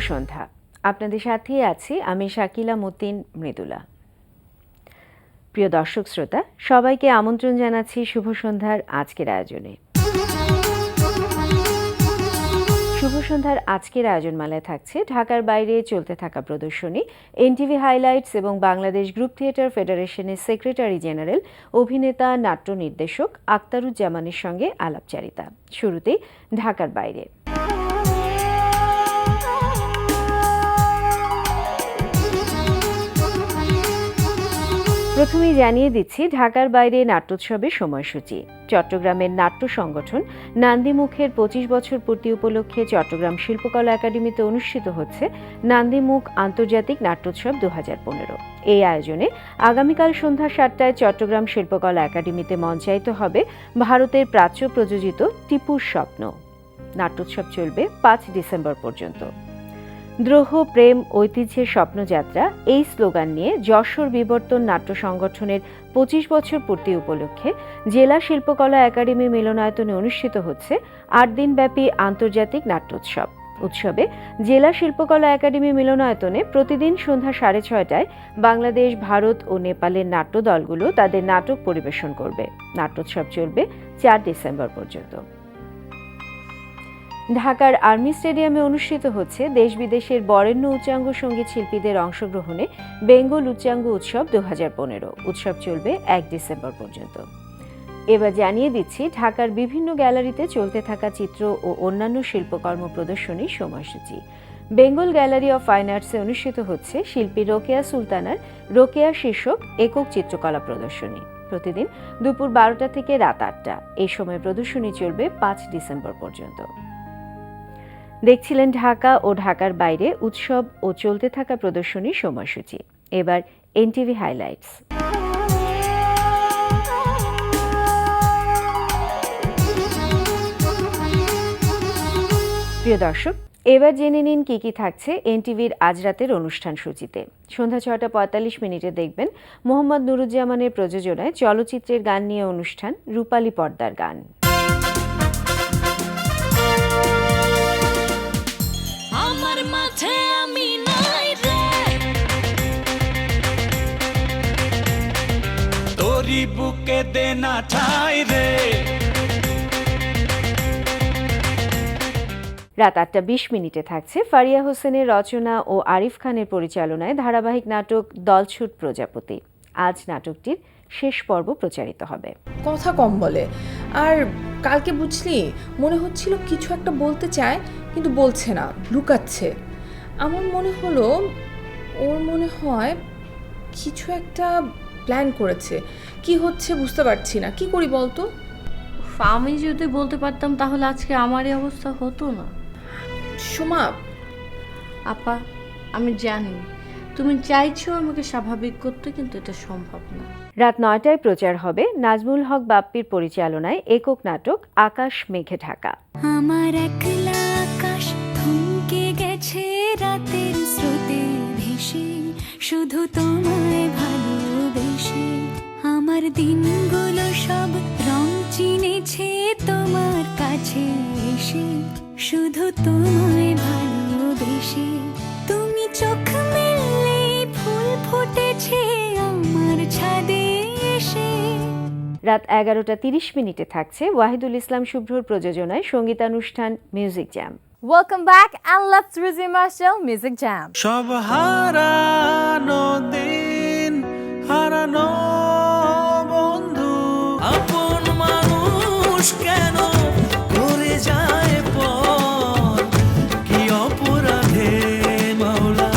সন্ধ্যা। আপনাদের সাথে আছি আমি শাকিলা মতিন মৃদুলা। প্রিয় দর্শক শ্রোতা, সবাইকে আমন্ত্রণ জানাচ্ছি শুভ সন্ধ্যার আজকের আয়োজনে। শুভ সন্ধ্যার আজকের আয়োজনমালায় থাকছে ঢাকার বাইরে চলতে থাকা প্রদর্শনী, এনটিভি হাইলাইটস এবং বাংলাদেশ গ্রুপ থিয়েটার ফেডারেশনের সেক্রেটারি জেনারেল, অভিনেতা, নাট্য নির্দেশক আখতারুজ্জামানের সঙ্গে আলাপচারিতা। শুরুতেই ঢাকার বাইরে। প্রথমেই জানিয়ে দিচ্ছি ঢাকার বাইরে নাট্যোৎসবের সময়সূচি। চট্টগ্রামের নাট্য সংগঠন নান্দিমুখের ২৫ বছর পূর্তি উপলক্ষে চট্টগ্রাম শিল্পকলা একাডেমিতে অনুষ্ঠিত হচ্ছে নান্দিমুখ আন্তর্জাতিক নাট্যোৎসব ২০১৫। এই আয়োজনে আগামীকাল সন্ধ্যা ৭টায় চট্টগ্রাম শিল্পকলা একাডেমিতে মঞ্চায়িত হবে ভারতের প্রাচ্য প্রযোজিত টিপুর স্বপ্ন। নাট্যোৎসব চলবে ৫ ডিসেম্বর পর্যন্ত। দ্রোহ, প্রেম, ঐতিহ্যের স্বপ্নযাত্রা এই স্লোগান নিয়ে যশোর বিবর্তন নাট্য সংগঠনের ২৫ বছর পূর্তি উপলক্ষে জেলা শিল্পকলা একাডেমি মিলনায়তনে অনুষ্ঠিত হচ্ছে ৮ দিনব্যাপী আন্তর্জাতিক নাট্যোৎসব। উৎসবে জেলা শিল্পকলা একাডেমি মিলনায়তনে প্রতিদিন সন্ধ্যা ৬:৩০টায় বাংলাদেশ, ভারত ও নেপালের নাট্য দলগুলো তাদের নাটক পরিবেশন করবে। নাট্যোৎসব চলবে ৪ ডিসেম্বর পর্যন্ত। ঢাকার আর্মি স্টেডিয়ামে অনুষ্ঠিত হচ্ছে দেশ বিদেশের বরেণ্য উচ্চাঙ্গ সঙ্গীত শিল্পীদের অংশগ্রহণে বেঙ্গল উচ্চাঙ্গ উৎসব ২০১৫। উৎসব চলবে ১ ডিসেম্বর পর্যন্ত। এবার জানিয়ে দিচ্ছি ঢাকার বিভিন্ন গ্যালারিতে চলতে থাকা চিত্র ও অন্যান্য শিল্পকর্ম প্রদর্শনীর সময়সূচি। বেঙ্গল গ্যালারি অফ ফাইন আর্টসে অনুষ্ঠিত হচ্ছে শিল্পী রোকেয়া সুলতানার রোকেয়া শীর্ষক একক চিত্রকলা প্রদর্শনী। প্রতিদিন দুপুর ১২টা থেকে রাত ৮টা। এই সময় প্রদর্শনী চলবে ৫ ডিসেম্বর পর্যন্ত। দেখছিলেন ঢাকা ও ঢাকার বাইরে উৎসব ও চলতে থাকা প্রদর্শনীর সময়সূচি। এবার এনটিভি হাইলাইটস। প্রিয় দর্শক, এবার জেনে নিন কি কি থাকছে এনটিভির আজ রাতের অনুষ্ঠান সূচিতে। সন্ধ্যা ৬:৪৫ দেখবেন মোহাম্মদ নুরুজ্জামানের প্রযোজনায় চলচ্চিত্রের গান নিয়ে অনুষ্ঠান রূপালী পর্দার গান। বুকে দেনা ঠাই রে। রাত ৮:২০ থাকছে ফারিয়া হোসেনের রচনা ও আরিফ খানের পরিচালনায় ধারাবাহিক নাটক দলছুট প্রজাপতি। আজ নাটকটির শেষ পর্ব প্রচারিত হবে। কথা কম বলে, আর কালকে বুঝলি মনে হচ্ছিল কিছু একটা বলতে চায় কিন্তু বলছে না, লুকাচ্ছে। আমার মনে হলো ওর মনে হয় কিছু একটা প্ল্যান করেছে। কি হচ্ছে বুঝতে পারছি না, কি করি বলতো? আমি যদি বলতে পারতাম তাহলে আজকে আমারই অবস্থা হতো না। সোমা, আপা, আমি জানি তুমি চাইছো আমাকে স্বাভাবিক করতে, কিন্তু এটা সম্ভব না। রাত ৯টায় প্রচার হবে নাজমুল হক বাপ্পির পরিচালনায় একক নাটক আকাশ মেঘে ঢাকা। আমার একলা আকাশ থমকে গেছে রাতের স্রোতে ভেসে, শুধু তোমায় ভালোবেসে। আমার দিনগুলো সব রং চিনেছে তোমার কাছে এসে, শুধু তোমায় ভালোবেসে। তুমি চোখ মেললে ফুল ফুটেছে আমার ছাদে এসে। রাত ১১:৩০ থাকছে ওয়াহিদুল ইসলাম শুভ্রর প্রযোজনায় সঙ্গীতানুষ্ঠান music jam. Welcome back and let's resume our show Music Jam. সব হারানো দিন, হারানো বন্ধু, আপন মানুষ কেন করে যায় পর? কি অপরাধে মাওলা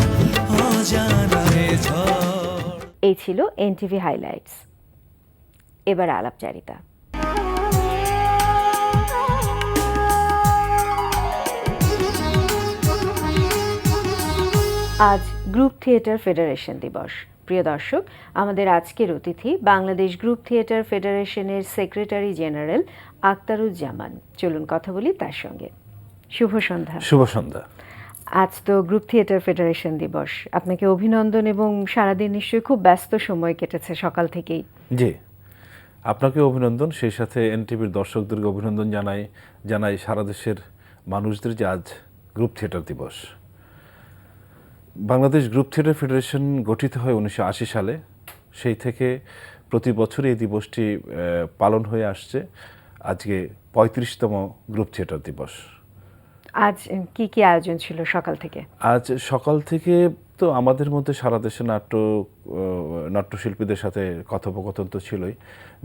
অজানায় ঝড়। এই ছিল এনটিভি হাইলাইটস। এবার আলাপচারিতা। আজ গ্রুপ থিয়েটার ফেডারেশন দিবস। প্রিয় দর্শক, আমাদের আজকের অতিথি বাংলাদেশ গ্রুপ থিয়েটার ফেডারেশনের সেক্রেটারি জেনারেল আখতারুজ্জামান। চলুন কথা বলি তার সঙ্গে। শুভ সন্ধ্যা। শুভ সন্ধ্যা। আজ তো গ্রুপ থিয়েটার ফেডারেশন দিবস, আপনাকে অভিনন্দন এবং সারাদিন নিশ্চয়ই খুব ব্যস্ত সময় কেটেছে সকাল থেকেই। জি, আপনাকে অভিনন্দন, সেই সাথে এনটিভির দর্শকদেরকে অভিনন্দন জানাই সারা দেশের মানুষদের যে আজ গ্রুপ থিয়েটার দিবস। বাংলাদেশ গ্রুপ থিয়েটার ফেডারেশন গঠিত হয় 1980 সালে। সেই থেকে প্রতি বছরই এই দিবসটি পালন হয়ে আসছে। আজকে 35তম গ্রুপ থিয়েটার দিবস। আজ কি কি আয়োজন ছিল সকাল থেকে? আজ সকাল থেকে তো আমাদের মধ্যে সারা দেশে নাট্যশিল্পীদের সাথে কথোপকথন তো ছিলই।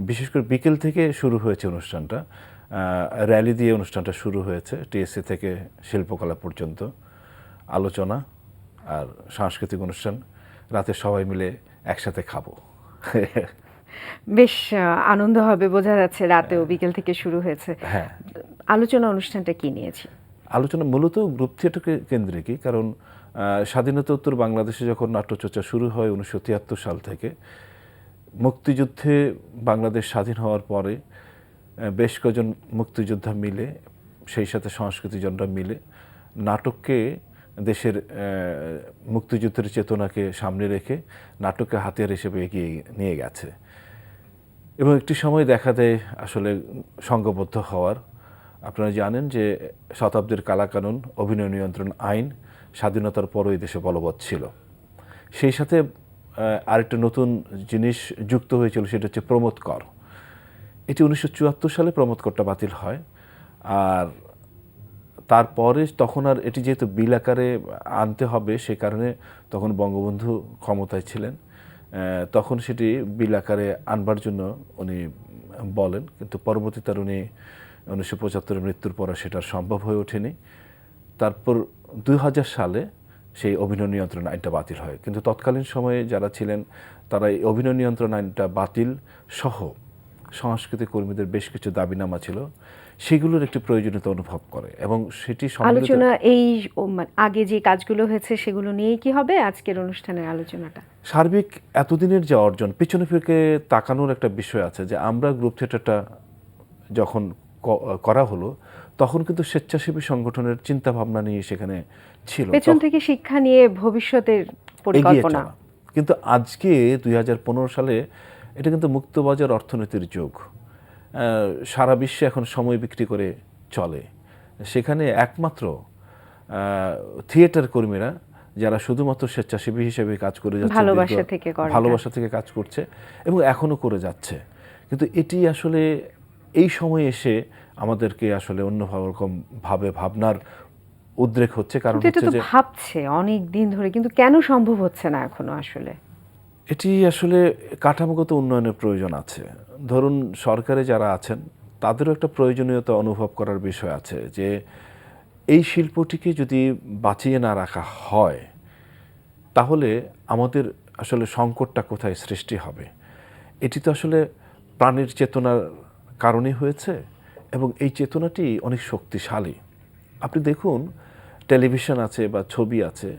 বিশেষ করে বিকেল থেকে শুরু হয়েছে অনুষ্ঠানটা। র্যালি দিয়ে অনুষ্ঠানটা শুরু হয়েছে, টিএসসি থেকে শিল্পকলা পর্যন্ত, আলোচনা আর সাংস্কৃতিক অনুষ্ঠান। রাতে সবাই মিলে একসাথে খাবো। বেশ আনন্দ হবে বোঝা যাচ্ছে, রাতেও বিকেল থেকে শুরু হয়েছে। হ্যাঁ, আলোচনা অনুষ্ঠানটা কি নিয়েছি? আলোচনা মূলত গ্রুপ থিয়েটারকে কেন্দ্রিকই, কারণ স্বাধীনতোত্তর বাংলাদেশে যখন নাট্যচর্চা শুরু হয় 1973 সাল থেকে, মুক্তিযুদ্ধে বাংলাদেশ স্বাধীন হওয়ার পরে বেশ কজন মুক্তিযোদ্ধা মিলে, সেই সাথে সংস্কৃতিজনরা মিলে নাটককে দেশের মুক্তিযুদ্ধের চেতনাকে সামনে রেখে নাটককে হাতিয়ার হিসেবে এগিয়ে নিয়ে গেছে। এবং একটি সময় দেখা দেয় আসলে সংঘবদ্ধ হওয়ার। আপনারা জানেন যে শতাব্দীর কালাকানুন, অভিনয় নিয়ন্ত্রণ আইন স্বাধীনতার পরও এই দেশে বলবৎ ছিল। সেই সাথে আরেকটা নতুন জিনিস যুক্ত হয়েছিল, সেটা হচ্ছে প্রমোদ কর। এটি 1974 সালে প্রমোদ করটা বাতিল হয়। আর তারপরে তখন আর এটি যেহেতু বিল আকারে আনতে হবে, সে কারণে তখন বঙ্গবন্ধু ক্ষমতায় ছিলেন, তখন সেটি বিল আকারে আনবার জন্য উনি বলেন। কিন্তু পরবর্তীতে উনি 1975 মৃত্যুর পর সেটা সম্ভব হয়ে ওঠেনি। তারপর 2000 সালে সেই অভিনয় নিয়ন্ত্রণ আইনটা বাতিল হয়। কিন্তু তৎকালীন সময়ে যারা ছিলেন তারা এই অভিনয় নিয়ন্ত্রণ আইনটা বাতিল সহ সাংস্কৃতিক কর্মীদের বেশ কিছু দাবিনামা ছিল, সেগুলোর একটি প্রয়োজনীয়তা অনুভব করে এবং সেটি আলোচনা এই আগে যে কাজগুলো হয়েছে সেগুলো নিয়েই কি হবে আজকের অনুষ্ঠানের আলোচনাটা? সার্বিক এতদিনের যে অর্জন, পিছনে ফিরে তাকানোর একটা বিষয় আছে যে আমরা গ্রুপ থিয়েটারটা যখন করা হলো তখন কিন্তু স্বেচ্ছাসেবী সংগঠনের চিন্তা ভাবনা নিয়ে সেখানে ছিল, পেছন থেকে শিক্ষা নিয়ে ভবিষ্যতের পরিকল্পনা। কিন্তু আজকে 2015 সালে এটা কিন্তু মুক্তবাজার অর্থনীতির যুগ। সারা বিশ্বে এখন সময় বিক্রি করে চলে। সেখানে একমাত্র থিয়েটার কর্মীরা যারা শুধুমাত্র স্বেচ্ছাসেবী হিসেবে কাজ করে যাচ্ছে, ভালোবাসা থেকে কাজ করছে এবং এখনো করে যাচ্ছে। কিন্তু এটি আসলে এই সময় এসে আমাদেরকে আসলে অন্য রকম ভাবনার উদ্রেক হচ্ছে। কারণ এটা তো ভাবছে অনেক দিন ধরে, কিন্তু কেন সম্ভব হচ্ছে না এখনো? আসলে এটি আসলে কাঠামোগত উন্নয়নের প্রয়োজন আছে। ধরুন সরকারে যারা আছেন তাদেরও একটা প্রয়োজনীয়তা অনুভব করার বিষয় আছে যে এই শিল্পটিকে যদি বাঁচিয়ে না রাখা হয় তাহলে আমাদের আসলে সংকটটা কোথায় সৃষ্টি হবে। এটি তো আসলে প্রাণের চেতনার কারণে হয়েছে এবং এই চেতনাটি অনেক শক্তিশালী। আপনি দেখুন, টেলিভিশন আছে বা ছবি আছে।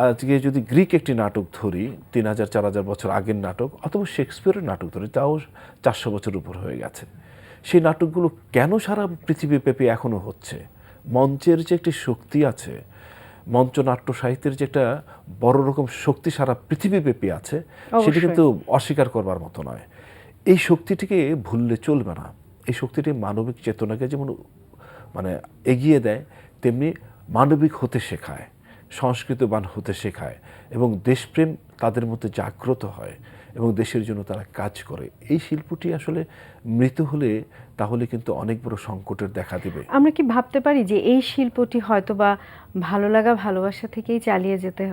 আজকে যদি গ্রিক একটি নাটক ধরি, 3000-4000 বছর আগের নাটক, অথবা শেক্সপিয়ারের নাটক ধরি, তাও 400 বছর উপর হয়ে গেছে। সেই নাটকগুলো কেন সারা পৃথিবীব্যাপী এখনও হচ্ছে? মঞ্চের যে একটি শক্তি আছে, মঞ্চ নাট্য সাহিত্যের যে একটা বড় রকম শক্তি সারা পৃথিবীব্যাপী আছে, সেটি কিন্তু অস্বীকার করবার মতো নয়। এই শক্তিটিকে ভুললে চলবে না। এই শক্তিটি মানবিক চেতনাকে যেমন এগিয়ে দেয়, তেমনি মানবিক হতে শেখায়, সংস্কৃতবান হতে শেখায় এবং দেশপ্রেম তাদের মধ্যে জাগ্রত হয় এবং দেশের জন্য তারা কাজ করে। এই শিল্পটি আসলে মৃত হলে তাহলে কিন্তু অনেক বড় সংকটের দেখা দিবে। আমরা কি ভাবতে পারি যে এই শিল্পটি হয়তোবা ভালো লাগা ভালোবাসা থেকেই চালিয়ে যেতে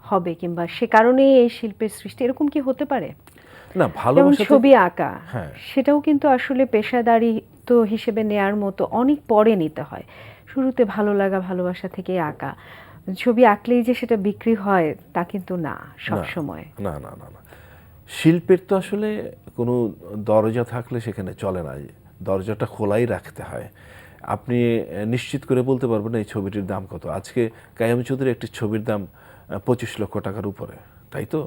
হবে, কিংবা সে কারণেই এই শিল্পের সৃষ্টি, এরকম কি হতে পারে? না, ভালোবাসা, ছবি আঁকা, হ্যাঁ, সেটাও কিন্তু আসলে পেশাদারিত্ব হিসেবে নেয়ার মতো অনেক পরে নিতে হয়। শুরুতে ভালো লাগা ভালোবাসা থেকেই আঁকা, ছবি আঁকলেই যে সেটা বিক্রি হয় তা কিন্তু না সব সময়। না না না না, শিল্পের তো আসলে কোনো দরজা থাকলে সেখানে চলে না, দরজাটা খোলাই রাখতে হয়। আপনি নিশ্চিত করে বলতে পারবেন না এই ছবিটির দাম কত। আজকে কাইয়ুম চৌধুরীর একটি ছবির দাম 25 লক্ষ টাকার উপরে, তাই তো?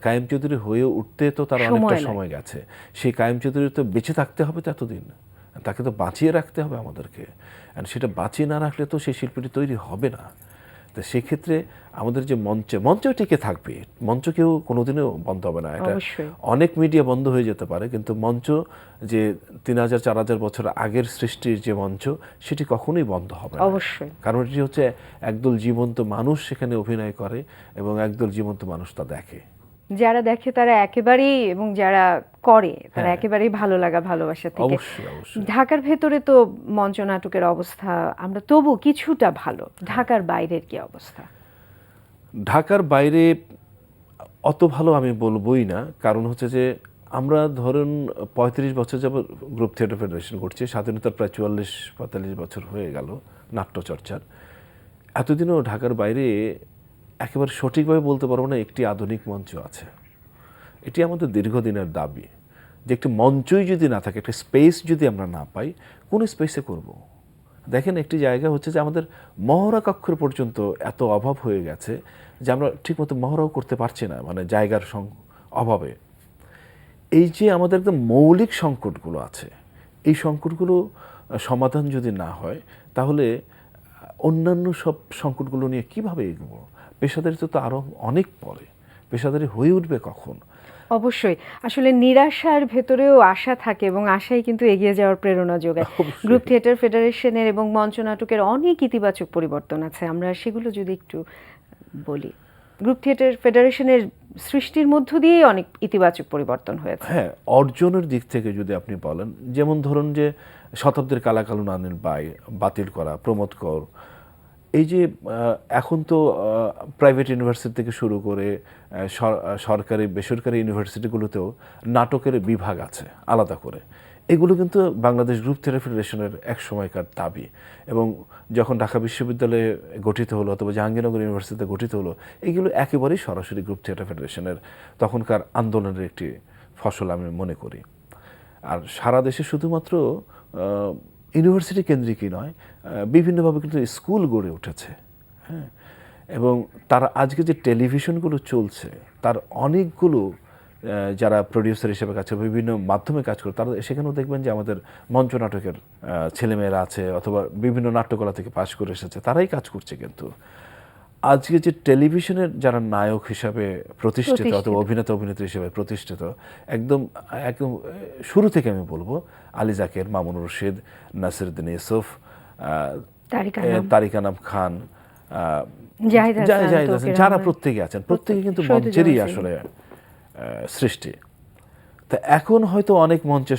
কাইয়ুম চৌধুরী হয়ে উঠতে তো তার অনেকটা সময় গেছে। সেই কাইয়ুম চৌধুরী তো বেঁচে থাকতে হবে ততদিন, তাকে তো বাঁচিয়ে রাখতে হবে আমাদেরকে। সেটা বাঁচিয়ে না রাখলে তো সেই শিল্পটি তৈরি হবে না। তো সেক্ষেত্রে আমাদের যে মঞ্চেও টিকে থাকবে, মঞ্চ কেউ কোনোদিনও বন্ধ হবে না। এটা অবশ্যই। অনেক মিডিয়া বন্ধ হয়ে যেতে পারে, কিন্তু মঞ্চ যে 3000-4000 বছর আগের সৃষ্টির যে মঞ্চ, সেটি কখনোই বন্ধ হবে না। অবশ্যই। কারণ এটি হচ্ছে একদল জীবন্ত মানুষ সেখানে অভিনয় করে এবং একদল জীবন্ত মানুষ তা দেখে। যারা দেখে তারা একেবারেই, এবং যারা করে তারা হ্যাঁ। একেবারেই ভালো লাগা ভালোবাসা থেকে। অবশ্যই অবশ্যই। ঢাকার ভেতরে তো মঞ্চ নাটকের অবস্থা আমরা তবু কিছুটা ভালো, ঢাকার বাইরের কি অবস্থা? ঢাকার বাইরে অত ভালো আমি বলবোই না, কারণ হচ্ছে যে আমরা ধরুন 35 বছর যাবত গ্রুপ থিয়েটার ফেডারেশন করছি, স্বাধীনতার প্রায় 44-45 বছর হয়ে গেল নাট্যচর্চার। এতদিনও ঢাকার বাইরে একেবারে সঠিকভাবে বলতে পারবো না একটি আধুনিক মঞ্চ আছে। এটি আমাদের দীর্ঘদিনের দাবি যে একটি মঞ্চই যদি না থাকে, একটা স্পেস যদি আমরা না পাই, কোন স্পেসে করব? দেখেন, একটি জায়গা হচ্ছে যে আমাদের মহড়া কক্ষের পর্যন্ত এত অভাব হয়ে গেছে যে আমরা ঠিকমতো মহড়াও করতে পারছি না, মানে জায়গার অভাবে। এই যে আমাদের একদম মৌলিক সংকটগুলো আছে, এই সংকটগুলো সমাধান যদি না হয়, তাহলে অন্যান্য সব সংকটগুলো নিয়ে কিভাবে এগোবো? পেশাদারিত্ব তো আরও অনেক পরে, পেশাদারি হয়ে উঠবে কখন? অবশ্যই। আসলে নিরাশার ভেতরেও আশা থাকে এবং আশাই কিন্তু এগিয়ে যাওয়ার প্রেরণা যোগায়। অবশ্যই। গ্রুপ থিয়েটার ফেডারেশনের এবং মঞ্চ নাটকের অনেক ইতিবাচক পরিবর্তন আছে, আমরা সেগুলো যদি একটু বলি। গ্রুপ থিয়েটার ফেডারেশনের সৃষ্টির মধ্য দিয়েই অনেক ইতিবাচক পরিবর্তন হয়েছে। হ্যাঁ, অর্জনের দিক থেকে যদি আপনি বলেন, যেমন ধরুন যে শতাব্দীর কালাকালু নানির বাতিল করা, প্রমোদ কর, এই যে এখন তো প্রাইভেট ইউনিভার্সিটি থেকে শুরু করে সরকারি বেসরকারি ইউনিভার্সিটিগুলোতেও নাটকের বিভাগ আছে আলাদা করে। এগুলো কিন্তু বাংলাদেশ গ্রুপ থিয়েটার ফেডারেশনের এক সময়কার দাবি, এবং যখন ঢাকা বিশ্ববিদ্যালয়ে গঠিত হলো অথবা জাহাঙ্গীরনগর ইউনিভার্সিটিতে গঠিত হলো, এগুলো একেবারেই সরাসরি গ্রুপ থিয়েটার ফেডারেশনের তখনকার আন্দোলনের একটি ফসল আমি মনে করি। আর সারা দেশে শুধুমাত্র ইউনিভার্সিটি কেন্দ্রিকই নয়, বিভিন্নভাবে কিন্তু স্কুল গড়ে উঠেছে। হ্যাঁ, এবং তারা আজকে যে টেলিভিশনগুলো চলছে, তার অনেকগুলো যারা প্রডিউসার হিসেবে কাজ করে, বিভিন্ন মাধ্যমে কাজ করে, তারা সেখানেও দেখবেন যে আমাদের মঞ্চ নাটকের ছেলেমেয়েরা আছে, অথবা বিভিন্ন নাট্যকলা থেকে পাশ করে এসেছে, তারাই কাজ করছে। কিন্তু আজকে যে টেলিভিশনের যারা নায়ক হিসাবে প্রতিষ্ঠিত অথবা অভিনেতা অভিনেত্রী হিসেবে প্রতিষ্ঠিত, একদম একদম শুরু থেকে আমি বলবো আলী যাকের, মামুনুর রশিদ, নাসিরুদ্দিন ইউসুফ, তারিক আনাম খান, জাহিদ হাসান, যারা প্রত্যেকে আছেন, প্রত্যেকে কিন্তু মঞ্চেরই আসলে সৃষ্টি। তা এখন হয়তো অনেক মঞ্চে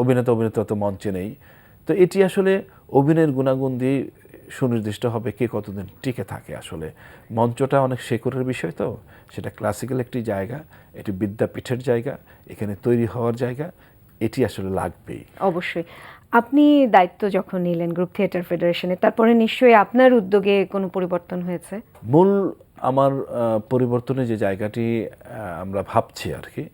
অভিনেতা অভিনেত্রী তো মঞ্চে নেই, তো এটি আসলে অভিনয়ের গুণাগুণ দিয়ে সুনির্দিষ্ট হবে কে কতদিন টিকে থাকে। আসলে মঞ্চটা অনেক শেকড়ের বিষয়, তো সেটা ক্লাসিক্যাল একটি জায়গা, এটি বিদ্যাপীঠের জায়গা, এখানে তৈরি হওয়ার জায়গা, এটি আসলে লাগবেই। অবশ্যই। আপনি দায়িত্ব যখন নিলেন গ্রুপ থিয়েটার ফেডারেশনে, তারপরে নিশ্চয়ই আপনার উদ্যোগে কোনো পরিবর্তন হয়েছে? মূল আমার পরিবর্তনের যে জায়গাটি আমরা ভাবছি আর কি,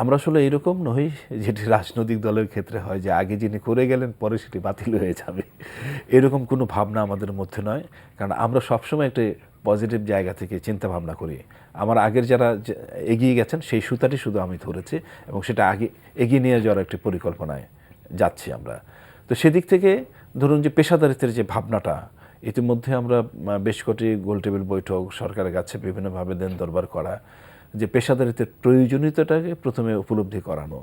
আমরা আসলে এরকম নই যেটি রাজনৈতিক দলের ক্ষেত্রে হয় যে আগে যিনি করে গেলেন পরে সেটি বাতিল হয়ে যাবে, এরকম কোনো ভাবনা আমাদের মধ্যে নয়। কারণ আমরা সবসময় একটা পজিটিভ জায়গা থেকে চিন্তা ভাবনা করি। আমার আগের যারা এগিয়ে গেছেন সেই সুতাটি শুধু আমি ধরেছি, এবং সেটা আগে এগিয়ে নিয়ে যাওয়ার একটি পরিকল্পনায় যাচ্ছি আমরা। তো সেদিক থেকে ধরুন যে পেশাদারিত্বের যে ভাবনাটা, ইতিমধ্যে আমরা বেশ কটি গোলটেবিল বৈঠক, সরকারের কাছে বিভিন্নভাবে দেন দরবার করা, যে পেশাদারিত্বের প্রয়োজনীয়তাটাকে প্রথমে উপলব্ধি করানো,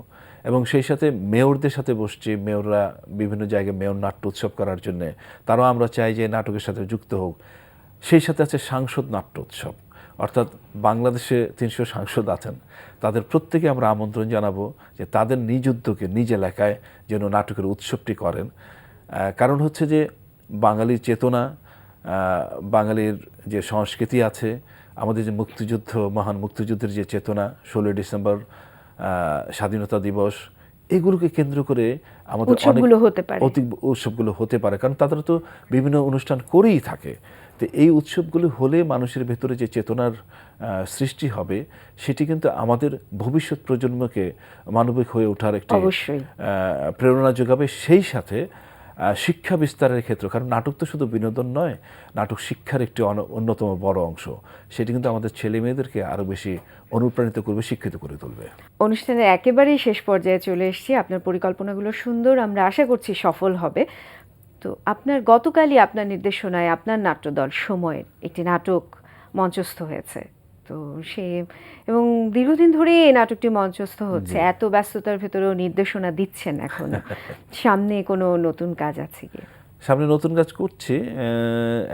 এবং সেই সাথে মেয়রদের সাথে বসছি, মেয়ররা বিভিন্ন জায়গায় মেয়র নাট্য উৎসব করার জন্যে, তারাও আমরা চাই যে নাটকের সাথে যুক্ত হোক। সেই সাথে আছে সাংসদ নাট্য উৎসব, অর্থাৎ বাংলাদেশে 300 সাংসদ আছেন, তাদের প্রত্যেকে আমরা আমন্ত্রণ জানাবো যে তাদের নিজ উদ্যোগে নিজ এলাকায় যেন নাটকের উৎসবটি করেন। কারণ হচ্ছে যে বাঙালির চেতনা, বাঙালির যে সংস্কৃতি আছে, আমাদের যে মুক্তিযুদ্ধ, মহান মুক্তিযুদ্ধের যে চেতনা, 16 ডিসেম্বর স্বাধীনতা দিবস, এগুলোকে কেন্দ্র করে আমাদের উৎসবগুলো হতে পারে। কারণ তারা তো বিভিন্ন অনুষ্ঠান করেই থাকে। তো এই উৎসবগুলো হলে মানুষের ভেতরে যে চেতনার সৃষ্টি হবে, সেটি কিন্তু আমাদের ভবিষ্যৎ প্রজন্মকে মানবিক হয়ে ওঠার একটি প্রেরণা যোগাবে। সেই সাথে শিক্ষা বিস্তারের ক্ষেত্রে, কারণ নাটক তো শুধু বিনোদন নয়, নাটক শিক্ষার একটি অন্যতম বড় অংশ, সেটি কিন্তু আমাদের ছেলে মেয়েদেরকে আরও বেশি অনুপ্রাণিত করবে, শিক্ষিত করে তুলবে। অনুষ্ঠানের একেবারেই শেষ পর্যায়ে চলে এসেছি। আপনার পরিকল্পনাগুলো সুন্দর, আমরা আশা করছি সফল হবে। তো আপনার গতকালই আপনার নির্দেশনায় আপনার নাট্যদল সময়ের একটি নাটক মঞ্চস্থ হয়েছে, তো সে এবং দীর্ঘদিন ধরে এই নাটকটি মঞ্চস্থ হচ্ছে, এত ব্যস্ততার ভেতরেও নির্দেশনা দিচ্ছেন এখন, সামনে কোনো নতুন কাজ আছে কি? সামনে নতুন কাজ করছি,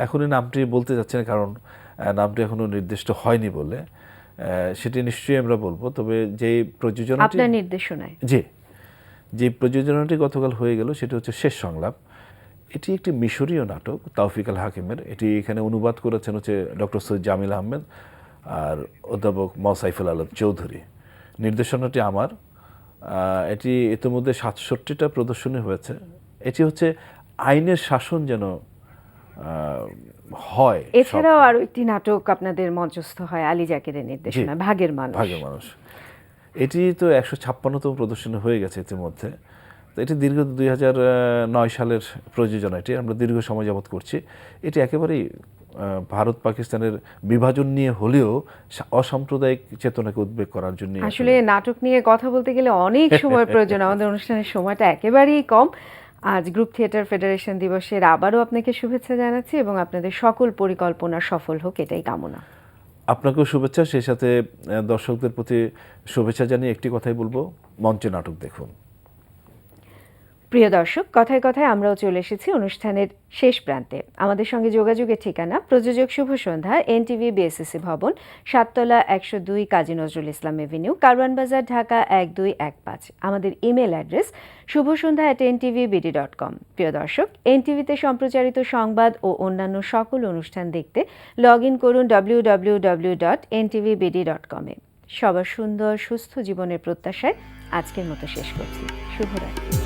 এখনই নামটি বলতে যাচ্ছি না, কারণ নামটি এখনো নির্দিষ্ট হয়নি বলে। সেটি নিশ্চয়ই আমরা বলবো। তবে যে প্রযোজনাটি আপনার নির্দেশনায় যে প্রযোজনাটি গতকাল হয়ে গেল সেটি হচ্ছে শেষ সংলাপ। এটি একটি মিশরীয় নাটক তৌফিক আল হাকিমের। এটি এখানে অনুবাদ করেছেন হচ্ছে ডক্টর সৈয়দ জামিল আহমেদ আর অধ্যাপক সাইফুল আলম চৌধুরী। নির্দেশনাটি আমার। এটি ইতিমধ্যে 67টা প্রদর্শনী হয়েছে। এটি হচ্ছে আইনের শাসন যেন হয়। এছাড়াও আরো একটি নাটক আপনাদের মঞ্চস্থ হয় আলী জাকেরের নির্দেশনা, ভাগের মানুষ। এটি তো 156তম প্রদর্শনী হয়ে গেছে ইতিমধ্যে। তো এটি দীর্ঘ 2009 সালের প্রযোজনা, এটি আমরা দীর্ঘ সময় যাবত করছি। এটি একেবারেই ভারত পাকিস্তানের বিভাজন নিয়ে হলেও অসাম্প্রদায়িক চেতনাকে উদ্বেগ করার জন্য। আসলে নাটক নিয়ে কথা বলতে গেলে অনেক সময় প্রয়োজন, আমাদের অনুষ্ঠানের সময়টা একেবারেই কম। আজ গ্রুপ থিয়েটার ফেডারেশন দিবসের আবারও আপনাকে শুভেচ্ছা জানাচ্ছি এবং আপনাদের সকল পরিকল্পনা সফল হোক, এটাই কামনা। আপনাকেও শুভেচ্ছা, সেই সাথে দর্শকদের প্রতি শুভেচ্ছা জানিয়ে একটি কথাই বলবো, মঞ্চে নাটক দেখুন। প্রিয় দর্শক, কথায় কথায় আমরাও চলে এসেছি অনুষ্ঠানের শেষ প্রান্তে। আমাদের সঙ্গে যোগাযোগের ঠিকানা প্রযোজক শুভ সন্ধ্যা, NTV BSSC ভবন, 7 তলা 102 কাজী নজরুল ইসলাম এভিনিউ, কারওয়ান বাজার, ঢাকা 1215। আমাদের ইমেল অ্যাড্রেস shubhosondha@ntvbd.com। প্রিয় দর্শক, NTVতে সম্প্রচারিত সংবাদ ও অন্যান্য সকল অনুষ্ঠান দেখতে লগ ইন করুন www.ntvbd.com এ। সবার সুন্দর সুস্থ জীবনের প্রত্যাশায় আজকের মতো শেষ করছি। শুভরাত্রি।